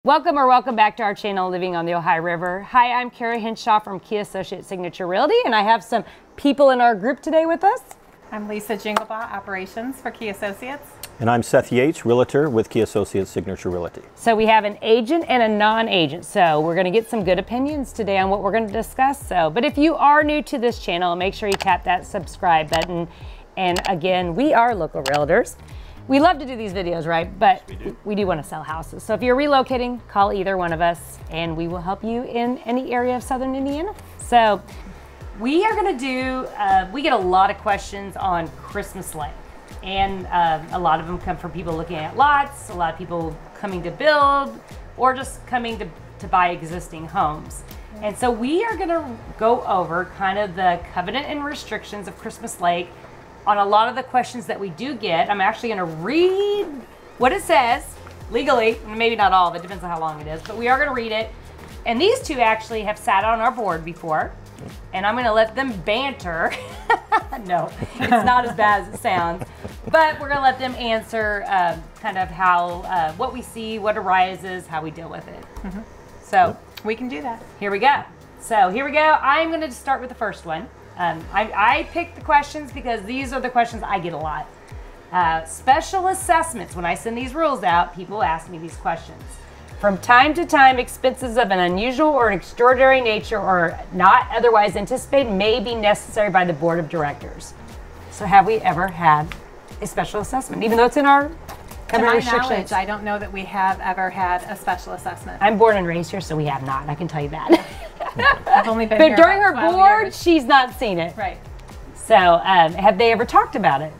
Welcome back to our channel, Living on the Ohio River. Hi, I'm Kara Hinshaw from Key Associates Signature Realty, and I have some people in our group today with us. I'm Lisa Jinglebaugh, Operations for Key Associates. And I'm Seth Yates, Realtor with Key Associates Signature Realty. So we have an agent and a non-agent. So we're going to get some good opinions today on what we're going to discuss. But if you are new to this channel, make sure you tap that subscribe button. And again, we are local realtors. We love to do these videos, right? But we do want to sell houses. So if you're relocating, call either one of us and we will help you in any area of Southern Indiana. So we are going to do, we get a lot of questions on Christmas Lake. And a lot of them come from people looking at lots, a lot of people coming to build, or just coming to buy existing homes. And so we are going to go over kind of the covenant and restrictions of Christmas Lake on a lot of the questions that we do get. I'm actually going to read what it says legally, maybe not all of it, depends on how long it is, but we are going to read it. And these two actually have sat on our board before, and I'm going to let them banter. No, it's not as bad as it sounds, but we're going to let them answer kind of how, what we see, what arises, how we deal with it. So we can do that. Here we go. So here we go. I'm going to start with the first one. I picked the questions because these are the questions I get a lot. Special assessments. When I send these rules out, people ask me these questions. From time to time, expenses of an unusual or an extraordinary nature or not otherwise anticipated may be necessary by the board of directors. So have we ever had a special assessment, even though it's in our covenant restrictions? I don't know that we have ever had a special assessment. I'm born and raised here, so we have not. I can tell you that. I've only been but here during her about 12 board, years. she's not seen it. Right. So have they ever talked about it?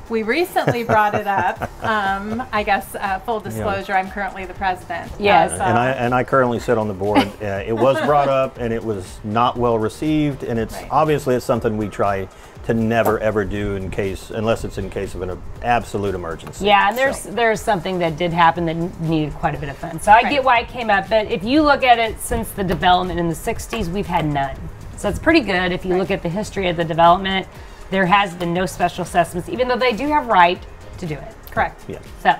We recently brought it up. I guess full disclosure, I'm currently the president. Yes. And I currently sit on the board. It was brought up and it was not well received, and it's obviously it's something we try to never ever do unless it's in case of an absolute emergency. Yeah, and there's something that did happen that needed quite a bit of fun. So I get why it came up, but if you look at it since the development in the 60s, we've had none. So it's pretty good if you look at the history of the development. There has been no special assessments, even though they do have right to do it. Correct. Yeah. So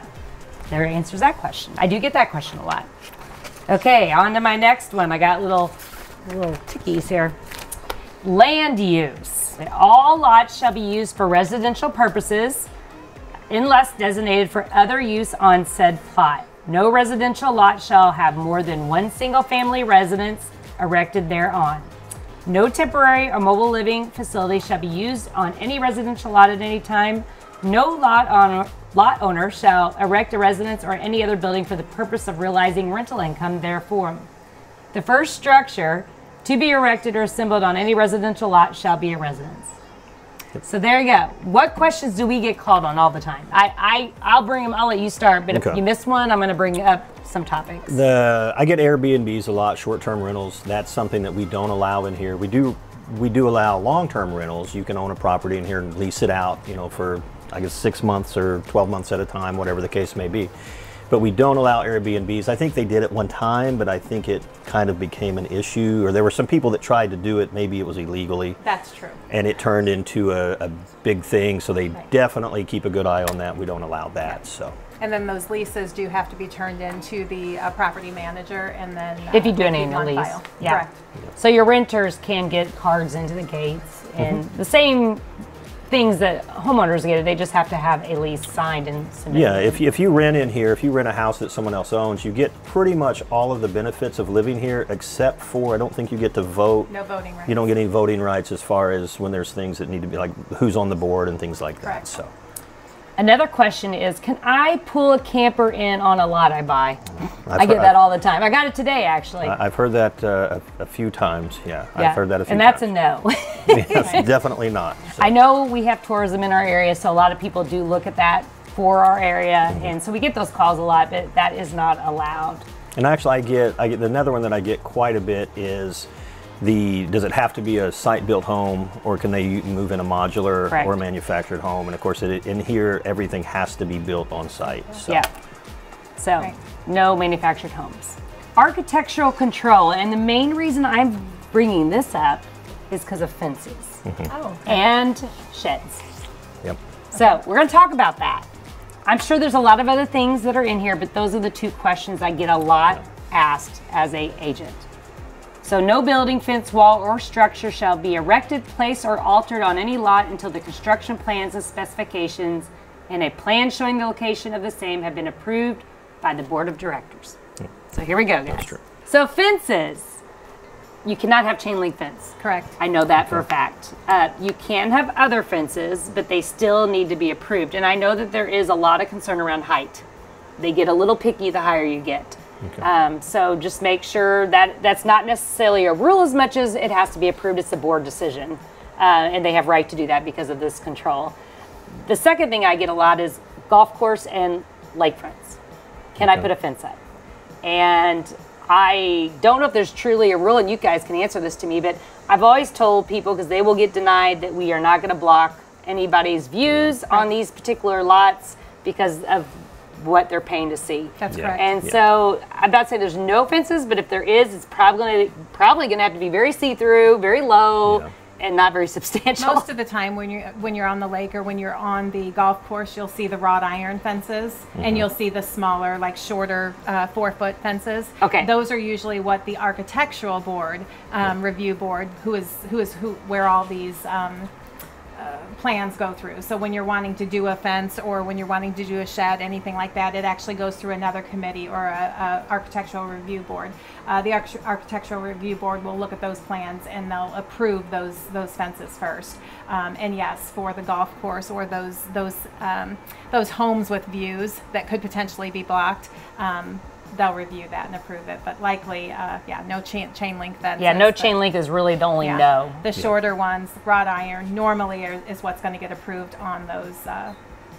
there answers that question. I do get that question a lot. Okay, on to my next one. I got little tickies here. Land use. All lots shall be used for residential purposes unless designated for other use on said plot. No residential lot shall have more than one single family residence erected thereon. No temporary or mobile living facility shall be used on any residential lot at any time. No lot owner shall erect a residence or any other building for the purpose of realizing rental income therefore. The first structure to be erected or assembled on any residential lot shall be a residence. So there you go. What questions do we get called on all the time? I'll bring them. I'll let you start, but if you miss one, I'm going to bring up some topics. I get Airbnbs a lot, short-term rentals. That's something that we don't allow in here. We do allow long-term rentals. You can own a property in here and lease it out, for I guess 6 months or 12 months at a time, whatever the case may be. But we don't allow Airbnbs. I think they did it one time, but I think it kind of became an issue, or there were some people that tried to do it. Maybe it was illegally. That's true. And it turned into a big thing. So they definitely keep a good eye on that. We don't allow that. So. And then those leases do have to be turned into the property manager, and then if you do an annual lease, correct. So your renters can get cards into the gates, and the same things that homeowners get. They just have to have a lease signed and submitted. Yeah, if you rent in here, if you rent a house that someone else owns, you get pretty much all of the benefits of living here, except for I don't think you get to vote. No voting rights. You don't get any voting rights as far as when there's things that need to be like who's on the board and things like that. So. Another question is, can I pull a camper in on a lot I buy? I get that all the time. I got it today, actually. I've heard that a few times. Yeah, I've heard that a few And times. that's a no. Yes, definitely not. So. I know we have tourism in our area, so a lot of people do look at that for our area, and so we get those calls a lot, but that is not allowed. And actually, I get another one that I get quite a bit is does it have to be a site-built home, or can they move in a modular or a manufactured home? And of course, in here, everything has to be built on site. So. Yeah. So no manufactured homes. Architectural control, and the main reason I'm bringing this up is because of fences and sheds. Yep. So we're going to talk about that. I'm sure there's a lot of other things that are in here, but those are the two questions I get a lot asked as a agent. So no building, fence, wall, or structure shall be erected, placed, or altered on any lot until the construction plans and specifications and a plan showing the location of the same have been approved by the board of directors. So here we go, guys. So fences. You cannot have chain link fence. Correct. I know that for a fact. You can have other fences, but they still need to be approved. And I know that there is a lot of concern around height. They get a little picky the higher you get. Okay. So just make sure that that's not necessarily a rule as much as it has to be approved. It's a board decision. And they have right to do that because of this control. The second thing I get a lot is golf course and lakefronts. Can I put a fence up? And I don't know if there's truly a rule, and you guys can answer this to me, but I've always told people, because they will get denied, that we are not going to block anybody's views on these particular lots because of what they're paying to see. That's correct. And so I'm not saying there's no fences, but if there is, it's probably going to have to be very see-through, very low, and not very substantial. Most of the time when you're on the lake or when you're on the golf course, you'll see the wrought iron fences, and you'll see the smaller, like shorter 4-foot fences. Okay. Those are usually what the architectural board, review board, where all these plans go through. So when you're wanting to do a fence or when you're wanting to do a shed, anything like that, it actually goes through another committee or a architectural review board. The architectural review board will look at those plans and they'll approve those fences first. And yes, for the golf course or those homes with views that could potentially be blocked, they'll review that and approve it, but likely, no chain link fences. Yeah, no chain link is really the only no. The shorter ones, wrought iron, normally is what's going to get approved on those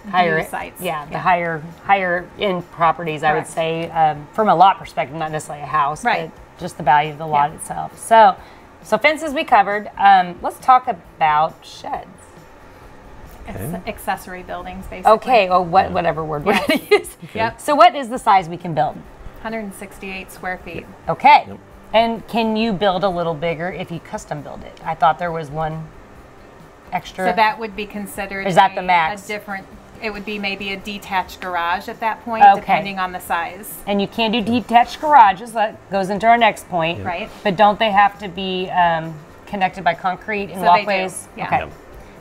higher sites. Yeah, the higher end properties, I would say, from a lot perspective, not necessarily a house, but just the value of the lot itself. So fences we covered. Let's talk about sheds. Accessory buildings, basically. Okay, or whatever word we're going to use. Yep. So what is the size we can build? 168 square feet. Okay. Yep. And can you build a little bigger if you custom build it? I thought there was one extra. So that would be considered is that the max? It would be maybe a detached garage at that point, depending on the size. And you can do detached garages. That goes into our next point. Yep. Right. But don't they have to be connected by concrete and walkways? They do. Yeah. Okay. Yep.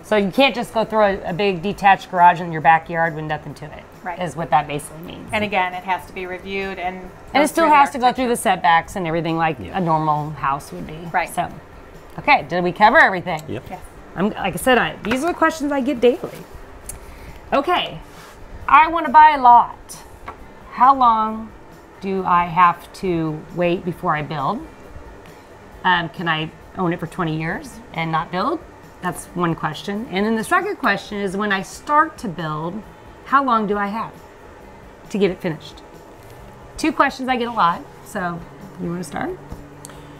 So you can't just go throw a big detached garage in your backyard with nothing to it. Right. Is what that basically means. And again, it has to be reviewed and it still has to go through the setbacks and everything like a normal house would be. Right. So, okay, did we cover everything? Yep. Yes. Like I said, these are the questions I get daily. Okay, I want to buy a lot. How long do I have to wait before I build? Can I own it for 20 years and not build? That's one question. And then the second question is, when I start to build, how long do I have to get it finished? Two questions I get a lot. So you want to start?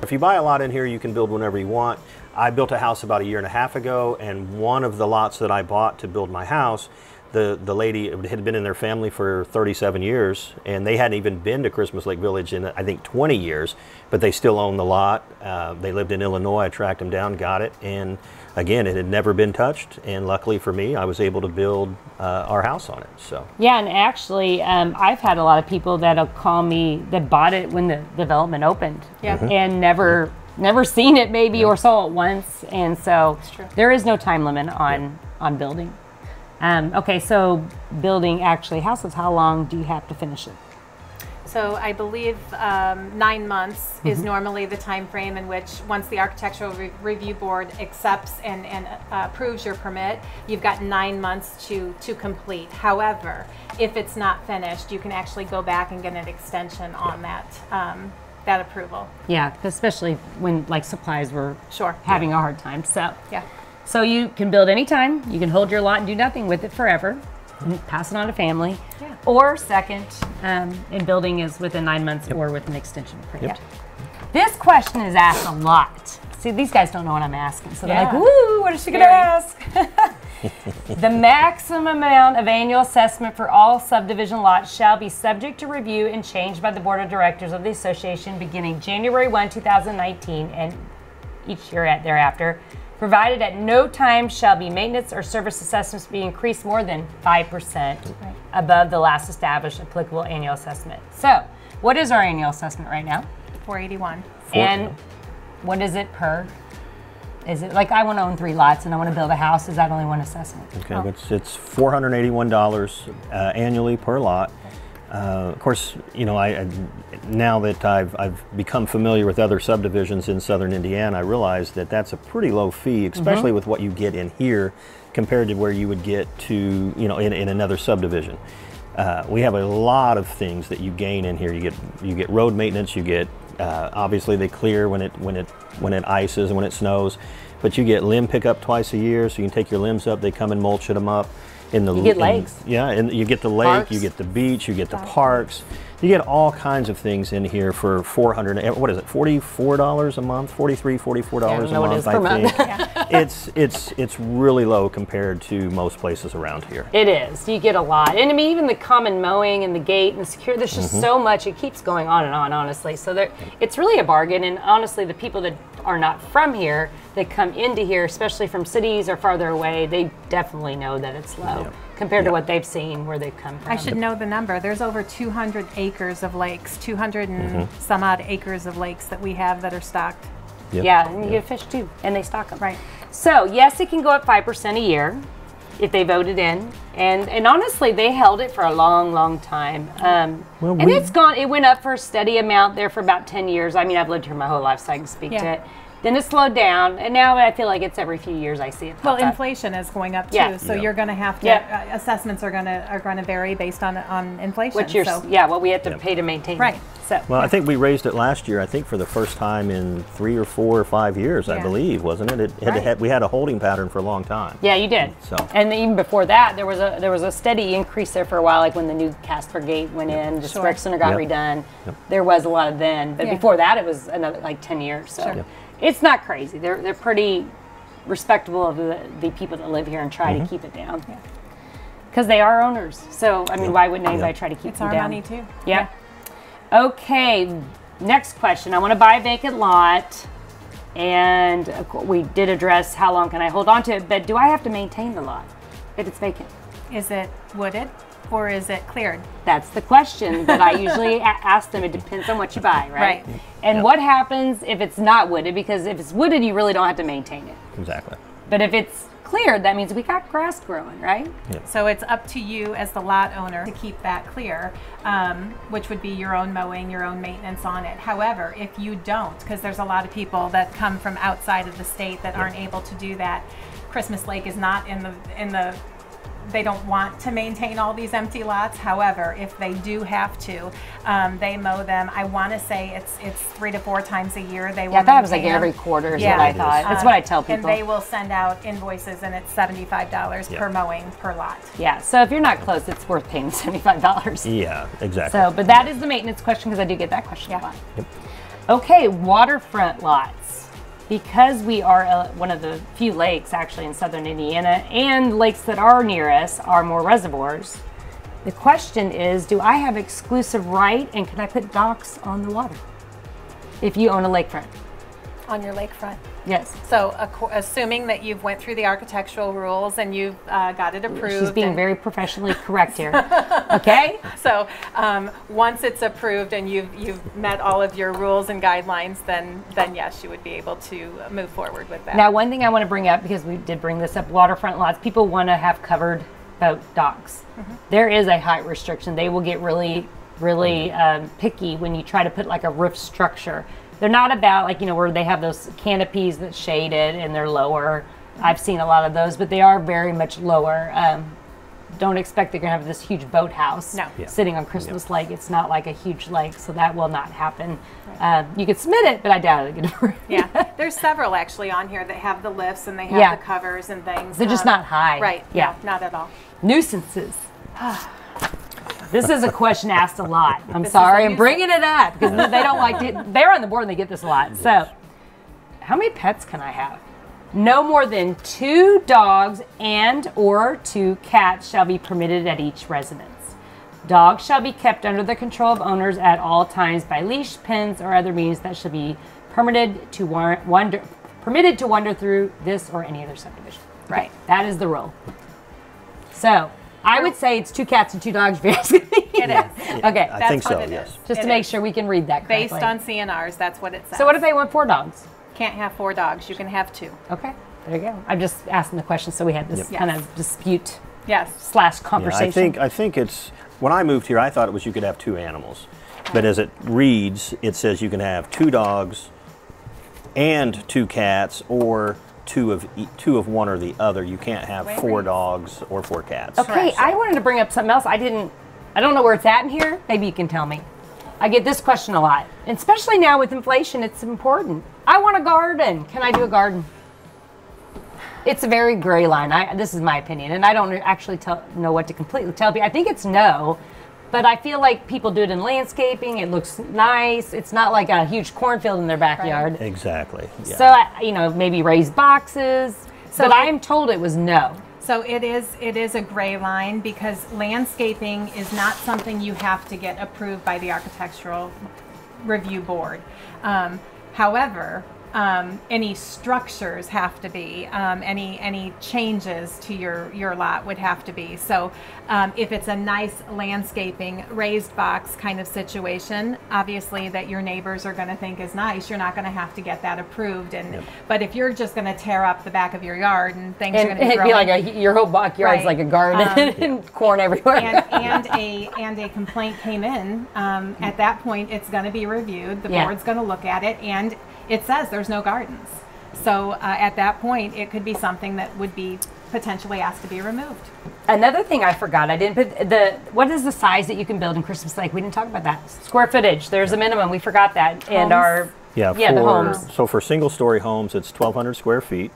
If you buy a lot in here, you can build whenever you want. I built a house about 1.5 years ago, and one of the lots that I bought to build my house, the lady had been in their family for 37 years, and they hadn't even been to Christmas Lake Village in, I think, 20 years, but they still own the lot. They lived in Illinois. I tracked them down, got it, and again, it had never been touched, and luckily for me, I was able to build our house on it. So yeah, and actually, I've had a lot of people that'll call me that bought it when the development opened, and never seen it maybe or saw it once, and so there is no time limit on building. Okay, so building actually houses, how long do you have to finish it? So I believe 9 months is normally the time frame in which, once the architectural review board accepts and approves your permit, you've got 9 months to complete. However, if it's not finished, you can actually go back and get an extension on that approval. Yeah, especially when like supplies were having a hard time. So you can build anytime. You can hold your lot and do nothing with it forever and pass it on to family. Yeah. Or second, in building is within 9 months or with an extension period. This question is asked a lot. See, these guys don't know what I'm asking. So they're like, woo, what is she going to ask? The maximum amount of annual assessment for all subdivision lots shall be subject to review and changed by the Board of Directors of the Association beginning January 1, 2019 and each year thereafter. provided at no time shall be maintenance or service assessments be increased more than 5% above the last established applicable annual assessment. So, what is our annual assessment right now? $481. And what is it per? Is it like I want to own 3 lots and I want to build a house? Is that only one assessment? Okay, it's $481 annually per lot. Of course, you know, I now that I've become familiar with other subdivisions in southern Indiana, I realize that that's a pretty low fee, especially with what you get in here compared to where you would get to, you know, in another subdivision. We have a lot of things that you gain in here. You get road maintenance. You get obviously they clear when it ices and when it snows, but you get limb pickup twice a year, so you can take your limbs up. They come and mulch them up. You get lakes. Yeah, and you get the lake, Parks. you get the beach, you get the parks. You get all kinds of things in here for what is it, $44 a month, $43, $44 a month, I think. Yeah. It's really low compared to most places around here. It is. You get a lot. And I mean, even the common mowing and the gate and the security, there's just so much. It keeps going on and on, honestly. So it's really a bargain. And honestly, the people that are not from here, that come into here, especially from cities or farther away, they definitely know that it's low compared to what they've seen where they've come from. I should know the number. There's over 200 acres of lakes, 200 and some odd acres of lakes that we have that are stocked. Yep. Yeah, and you get fish too, and they stock them. Right. So yes, it can go up 5% a year if they voted in, and honestly, they held it for a long, long time. It went up for a steady amount there for about 10 years. I mean, I've lived here my whole life, so I can speak to it. Then it slowed down, and now I feel like it's every few years I see it pop up. Inflation is going up too, so you're going to have to assessments are going to vary based on inflation. What we have to pay to maintain. Right. So I think we raised it last year. I think for the first time in 3 or 4 or 5 years, I believe, wasn't it? We had a holding pattern for a long time. Yeah, you did. So and even before that, there was a steady increase there for a while, like when the new Casper Gate went in, the Rec Center got redone. There was a lot of then, but before that, it was another like 10 years. So. It's not crazy. They're pretty respectable of the people that live here and try to keep it down. Because they are owners. So, I mean, why wouldn't anybody try to keep them down? It's our money too. Yeah. Okay, next question. I want to buy a vacant lot. And we did address how long can I hold on to it, but do I have to maintain the lot if it's vacant? Is it wooded or is it cleared? That's the question that I usually ask them. It depends on what you buy, right? And what happens if it's not wooded? Because if it's wooded, you really don't have to maintain it. Exactly. But if it's cleared, that means we got grass growing, right? So it's up to you as the lot owner to keep that clear, which would be your own mowing, your own maintenance on it. However, if you don't, because there's a lot of people that come from outside of the state that aren't able to do that, Christmas Lake is not in the they don't want to maintain all these empty lots. However, if they do have to, they mow them. I want to say it's 3 to 4 times a year. They will. I thought it was like every quarter is what I thought. That's what I tell people. And they will send out invoices, and it's $75 per mowing per lot. Yeah. So if you're not close, it's worth paying $75. Yeah, exactly. So, but that is the maintenance question because I do get that question a lot. Okay, waterfront lots. Because we are one of the few lakes actually in southern Indiana, and lakes that are near us are more reservoirs, the question is, do I have exclusive right and can I put docks on the water if you own a lakefront? On your lakefront? Yes. So assuming that you've went through the architectural rules and you've got it approved. She's being very professionally correct here. Okay? So once it's approved and you've met all of your rules and guidelines, then yes, you would be able to move forward with that. Now, one thing I want to bring up, because we did bring this up, waterfront lots, people want to have covered boat docks. There is a height restriction. They will get really, really picky when you try to put like a roof structure. They're not about like, where they have those canopies that shade it and they're lower. I've seen a lot of those, but they are very much lower. Don't expect they're going to have this huge boathouse sitting on Christmas Lake. It's not like a huge lake, so that will not happen. You could submit it, but I doubt it. There's several actually on here that have the lifts and they have the covers and things. They're just not high. Right. Yeah. Not at all. Nuisances. This is a question asked a lot. I'm sorry, I'm bringing it up because they don't like it. They're on the board and they get this a lot. So, how many pets can I have? No more than 2 dogs and or 2 cats shall be permitted at each residence. Dogs shall be kept under the control of owners at all times by leash, pens, or other means that shall be permitted to permitted to wander through this or any other subdivision. Right. That is the rule. So I would say it's 2 cats and 2 dogs if you're asking me. It is. Okay. I think so, what it yes. is. Just It to make is. sure we can read that correctly. Based on CNRs, that's what it says. So what if they want 4 dogs? Can't have 4 dogs. You can have 2. Okay, there you go. I'm just asking the question so we had this Yep. kind Yes. of dispute Yes. / Yeah, conversation. I think it's, when I moved here, I thought it was you could have 2 animals. But as it reads, it says you can have 2 dogs and 2 cats, or two of one or the other. You can't have Wait, 4 wait. dogs or 4 cats. Okay, Correct. I wanted to bring up something else. I don't know where it's at in here. Maybe you can tell me. I get this question a lot, and especially now with inflation, it's important. I want a garden. Can I do a garden? It's a very gray line. This is my opinion, and I don't actually know what to completely tell people. I think it's no, but I feel like people do it in landscaping. It looks nice. It's not like a huge cornfield in their backyard. Exactly. Yeah. So, maybe raised boxes. But I'm told it was no. So it is a gray line because landscaping is not something you have to get approved by the Architectural Review Board. However, any structures have to be, any changes to your lot would have to be. So if it's a nice landscaping raised box kind of situation, obviously that your neighbors are going to think is nice, you're not going to have to get that approved. But if you're just going to tear up the back of your yard and things are going to be it'd growing, be like your whole backyard's Right. like a garden and corn everywhere. and a complaint came in, at that point it's going to be reviewed. The board's going to look at it, and it says there's no gardens. So at that point, it could be something that would be potentially asked to be removed. Another thing I forgot, I didn't put what is the size that you can build in Christmas Lake? We didn't talk about that. Square footage. There's a minimum. We forgot that. And Homes? Yeah, the homes. So for single-story homes, it's 1,200 square feet.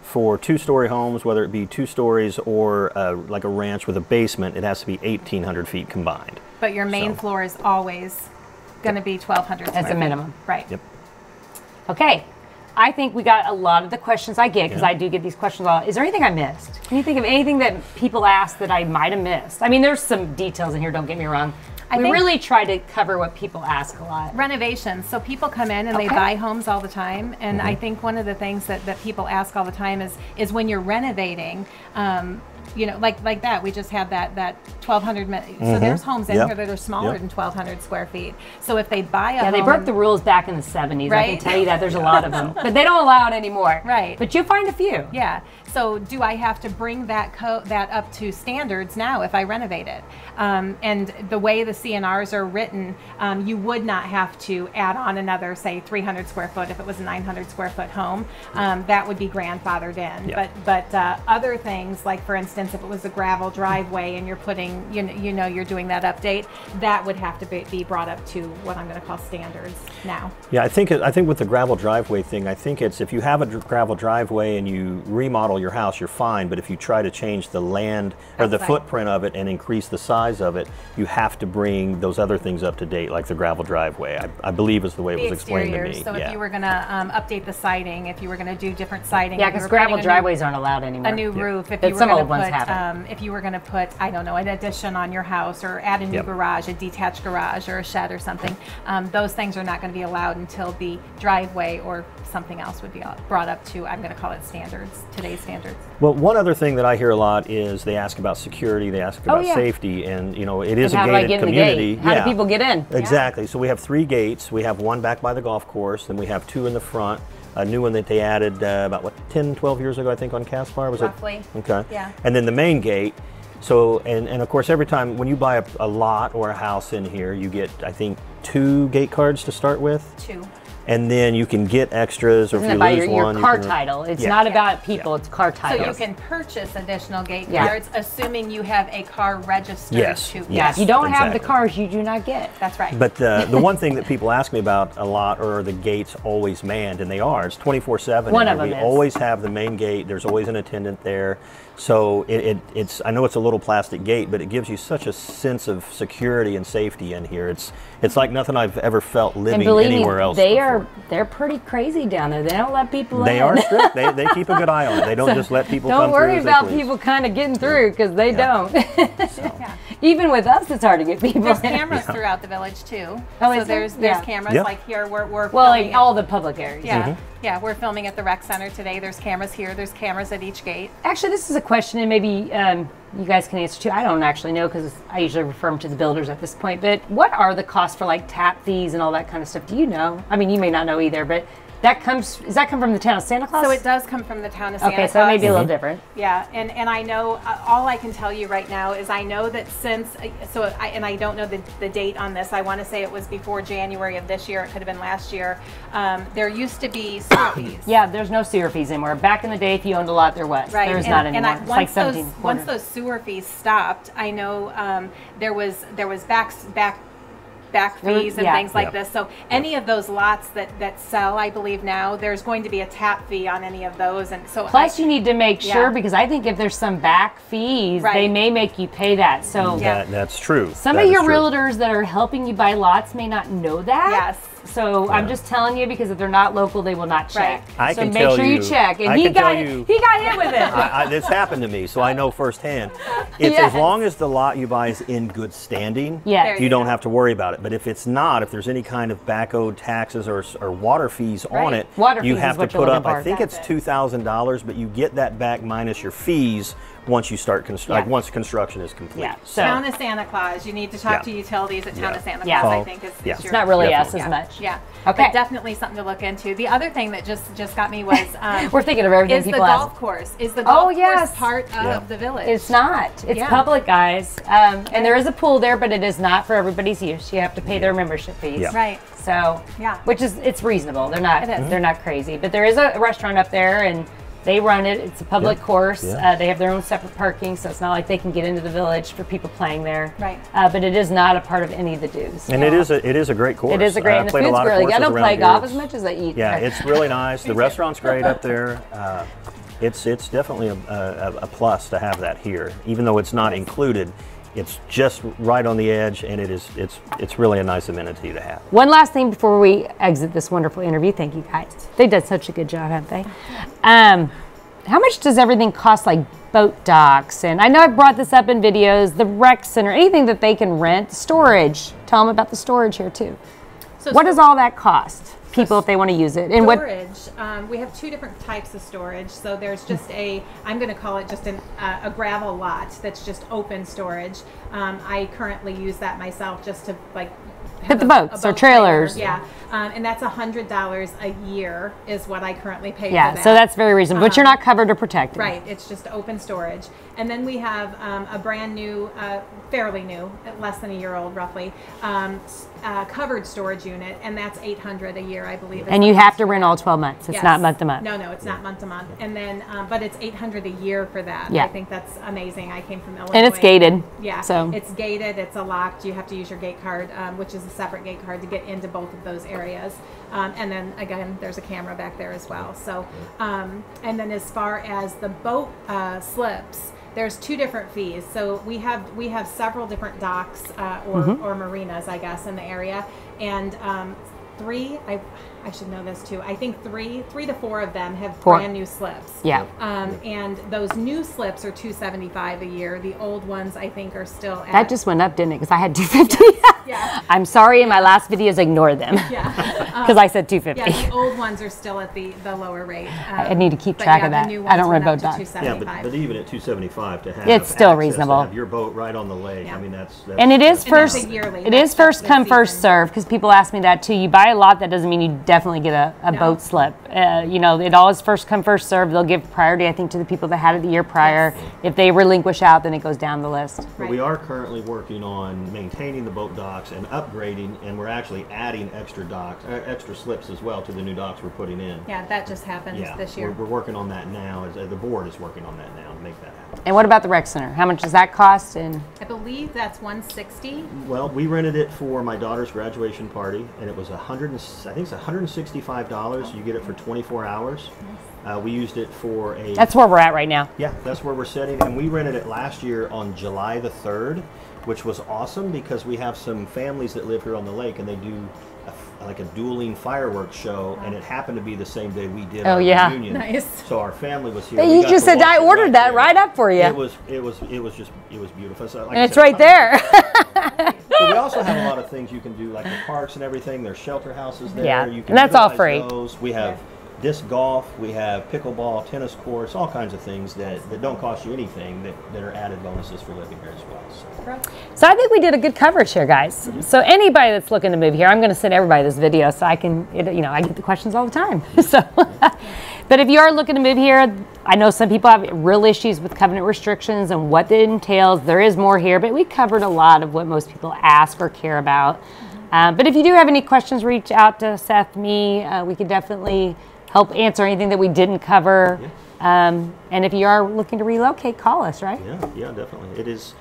For 2-story homes, whether it be 2 stories or like a ranch with a basement, it has to be 1,800 feet combined. But your main floor is always going to be 1,200 square As a feet. minimum. Right. Yep. Okay. I think we got a lot of the questions I get, because I do get these questions a lot. Is there anything I missed? Can you think of anything that people ask that I might have missed? I mean, there's some details in here, don't get me wrong. We think- really try to cover what people ask a lot. Renovations. So people come in and they Okay. buy homes all the time, and I think one of the things that people ask all the time is when you're renovating, like that. We just had that 1,200. So there's homes in Yep. here that are smaller Yep. than 1,200 square feet. So if they buy a Yeah, home, they broke the rules back in the 70s. I can Right? tell you that. There's a lot of them. But they don't allow it anymore. Right. But you'll find a few. Yeah. So do I have to bring that up to standards now if I renovate it? And the way the CNRs are written, you would not have to add on another, say, 300 square foot if it was a 900 square foot home. That would be grandfathered in. Yeah. But other things, like for instance, if it was a gravel driveway and you're putting, you're doing that update, that would have to be brought up to what I'm going to call standards now. Yeah, I think with the gravel driveway thing, I think it's if you have a gravel driveway and you remodel your house, you're fine. But if you try to change the land or the Outside. footprint of it and increase the size of it, you have to bring those other things up to date, like the gravel driveway. I believe is the way it The was explained to exteriors. me. So yeah. if you were going to update the siding, if you were going to do different siding, Yeah, if you because were putting gravel a new- driveways aren't allowed anymore. a new roof, if But you were some going old to ones put, have it. if you were going to put, I don't know, an addition on your house, or add a new Yep. garage, a detached garage, or a shed or something, those things are not going to be allowed until the driveway or something else would be brought up to, I'm going to call it standards, today's standards. Well, one other thing that I hear a lot is they ask about security, they ask about yeah. safety, and it is And a how do I gated get in the community. gate? How do people get in? Exactly. So we have 3 gates. We have one back by the golf course, then we have 2 in the front. A new one that they added about 10, 12 years ago, I think, on Caspar, was Roughly. it? Okay. Yeah. And then the main gate. So, and of course, every time when you buy a lot or a house in here, you get, I think, 2 gate cards to start with. 2. And then you can get extras, or Isn't if it you by lose your one, you car can- title? It's Yeah. not Yeah. about people, it's car So title. you can purchase additional gate Yeah. cards, assuming you have a car registered Yes. to. Yeah. Yeah, if you don't have the exactly. cars, you do not get. That's right. But the one thing that people ask me about a lot are the gates always manned, and they are. It's 24/7. One in of here. them We is. always have the main gate. There's always an attendant there. So it's. I know it's a little plastic gate, but it gives you such a sense of security and safety in here. It's like nothing I've ever felt And living believe anywhere me, else. they're pretty crazy down there. They don't let people They in. are strict. They keep a good eye on it. They don't just let people come Don't through worry as they about please. people kind of getting through, because they Yeah. don't. So, Even with us, it's hard to get people. There's in. cameras throughout the village too. Oh, so is there? there's Yeah. cameras Yep. like here. We're Well, filming like all the public areas. Yeah, yeah. We're filming at the rec center today. There's cameras here. There's cameras at each gate. Actually, this is a question, and maybe you guys can answer too. I don't actually know because I usually refer them to the builders at this point. But what are the costs for like tap fees and all that kind of stuff? Do you know? I mean, you may not know either, but does that come from the town of Santa Claus? So it does come from the town of Santa Claus. Okay, so it may be a little different. Yeah, and I know all I can tell you right now is I know that and I don't know the date on this. I want to say it was before January of this year. It could have been last year. There used to be sewer fees. Yeah, there's no sewer fees anymore. Back in the day, if you owned a lot, there was. Right. There's not anymore. And It's like 17 once those sewer fees stopped, I know there was back fees and things like this. So any of those lots that sell, I believe now, there's going to be a tap fee on any of those. And so plus you need to make sure, because I think if there's some back fees, they may make you pay that. So that's true. Some of your realtors that are helping you buy lots may not know that. Yes. So I'm just telling you, because if they're not local, they will not check. I so can make tell sure you check. And he got hit with it. This happened to me, so I know firsthand. It's as long as the lot you buy is in good standing, you don't have to worry about it. But if it's not, if there's any kind of back owed taxes or water fees on it, you have to put up, I think it's $2,000, but you get that back minus your fees once you start once construction is complete. Yeah. So, Town of Santa Claus. You need to talk to utilities at Town of Santa Claus. I think is it's not really us as much. Yeah. Okay. But definitely something to look into. The other thing that just got me was we're thinking of everything. Is the people golf ask. course? Is the golf course part Yeah. of the village? It's not. It's public, guys. And there is a pool there, but it is not for everybody's use. You have to pay their membership fees. Yeah. Right. So, which is, it's reasonable. They're not, they're not crazy. But there is a restaurant up there, and they run it. It's a public course. They have their own separate parking, so it's not like they can get into the village for people playing there. Right. But it is not a part of any of the dues. And it is a great course. It is a great, and the food's really good. I don't play golf as much as I eat. Yeah, it's really nice. The restaurant's great up there. It's definitely a plus to have that here, even though it's not included. It's just right on the edge, and it's really a nice amenity to have. One last thing before we exit this wonderful interview. Thank you, guys. They did such a good job, haven't they? How much does everything cost, like boat docks? And I know I've brought this up in videos, the rec center, anything that they can rent, storage. Tell them about the storage here, too. So what does all that cost people if they want to use it? And storage, we have two different types of storage. So there's just I'm going to call it just a gravel lot that's just open storage. I currently use that myself just to put the boats or trailers. Yeah, and that's $100 a year is what I currently pay for that. So that's very reasonable, but you're not covered or protected. Right, it's just open storage. And then we have a brand new, fairly new, less than a year old roughly, covered storage unit, and that's $800 a year, I believe. And you have to rent all 12 months. It's not month to month. No, it's not month to month. And then, but it's $800 a year for that. Yeah. I think that's amazing. I came from Illinois. And it's gated. Yeah. So it's gated. It's a locked. You have to use your gate card, which is a separate gate card to get into both of those areas. And then again, there's a camera back there as well. So, and then as far as the boat slips, there's two different fees. So we have several different docks or marinas, I guess, in the area, and I should know this too. I think three to four of them have brand new slips. Yeah. And those new slips are $275 a year. The old ones I think are still at, that just went up, didn't it? Because I had $250. Yeah. I'm sorry. In my last videos, ignore them. Yeah. Because I said $250. Yeah, the old ones are still at the lower rate. I need to keep track of that. I don't rent boat docks. Yeah, but even at $275 to have it's still reasonable. To have your boat right on the lake. Yeah. I mean that's and it is first. Yearly. It is first come first serve, because people ask me that too. You buy a lot, that doesn't mean you definitely get a boat slip. You know, it always first come first serve. They'll give priority, I think, to the people that had it the year prior. Yes. If they relinquish out, then it goes down the list. But we are currently working on maintaining the boat docks and upgrading, and we're actually adding extra docks, extra slips as well to the new docks we're putting in. Yeah, that just happened this year. We're working on that now. The board is working on that now to make that happen. And what about the rec center? How much does that cost? And I believe that's $160. Well, we rented it for my daughter's graduation party, and it was $165. You get it for 24 hours. We used it for a... That's where we're at right now. Yeah, that's where we're sitting, and we rented it last year on July the 3rd. which was awesome because we have some families that live here on the lake, and they do like a dueling fireworks show, and it happened to be the same day we did our reunion. Nice. So our family was here. You just said I ordered that right up for you. It was beautiful. So, like and it's right there. But we also have a lot of things you can do, like the parks and everything. There's shelter houses there. Yeah, You can and that's all utilize free. those. We have disc golf, we have pickleball, tennis courts, all kinds of things that don't cost you anything that are added bonuses for living here as well. So I think we did a good coverage here, guys. So anybody that's looking to move here, I'm going to send everybody this video so I can, I get the questions all the time. So, but if you are looking to move here, I know some people have real issues with covenant restrictions and what it entails. There is more here, but we covered a lot of what most people ask or care about. But if you do have any questions, reach out to Seth, me. We could definitely help answer anything that we didn't cover. Yeah. And if you are looking to relocate, call us, right? Yeah, definitely. It is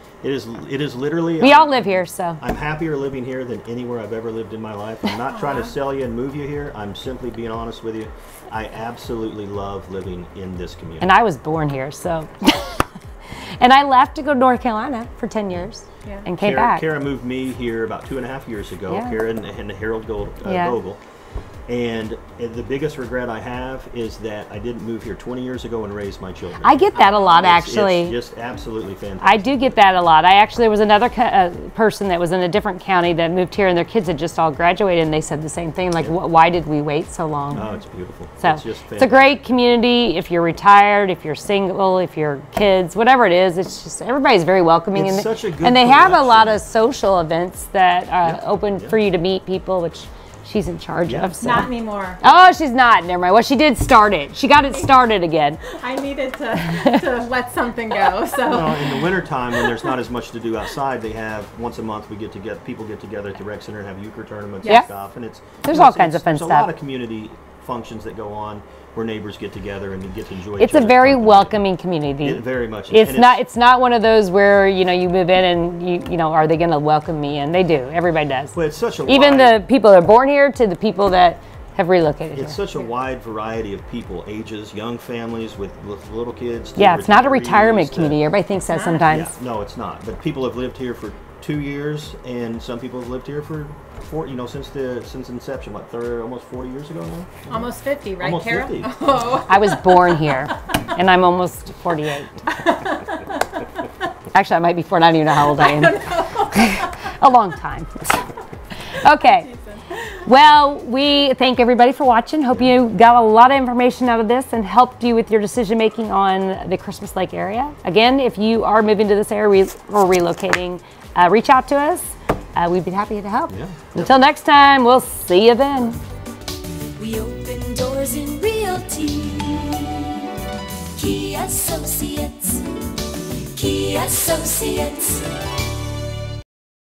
literally. We all live here, so. I'm happier living here than anywhere I've ever lived in my life. I'm not trying to sell you and move you here. I'm simply being honest with you. I absolutely love living in this community. And I was born here, so. And I left to go to North Carolina for 10 years and came back. Kara moved me here about 2.5 years ago. Kara and Harold Gogol. And the biggest regret I have is that I didn't move here 20 years ago and raise my children. I get that a lot, actually. It's just absolutely fantastic. I do get that a lot. There was another person that was in a different county that moved here, and their kids had just all graduated, and they said the same thing, like, why did we wait so long? Oh, it's beautiful. So it's just fantastic. It's a great community. If you're retired, if you're single, if you're kids, whatever it is, it's just, everybody's very welcoming. It's such a good and they collection. have a lot of social events that are open for you to meet people, which she's in charge of. So. Not anymore. Oh, she's not. Never mind. Well, she did start it. She got it started again. I needed to let something go. So. Well, in the wintertime, when there's not as much to do outside, they have once a month people get together at the rec center and have euchre tournaments and stuff. And there's all kinds of fun stuff. There's a lot of community functions that go on where neighbors get together and get to enjoy each It's a very welcoming community. It very much is. It's not one of those where you move in and are they going to welcome me? And they do. Everybody does. Well, it's such a even the people that are born here to the people that have relocated here. It's such a wide variety of people, ages, young families with little kids. Yeah, it's not a retirement community. Everybody thinks that sometimes. Yeah, no, it's not. But people have lived here for 2 years, and some people have lived here for since inception, almost 40 years ago now? Almost 50, right, almost Kara? 50. Oh. I was born here, and I'm almost 48. Actually, I might be 40. I don't even know how old I am. A long time. Okay. Well, we thank everybody for watching. Hope you got a lot of information out of this and helped you with your decision making on the Christmas Lake area. Again, if you are moving to this area or relocating, reach out to us. We'd be happy to help. Yeah. Until next time, we'll see you then. We open doors in realty. Key Associates. Key Associates.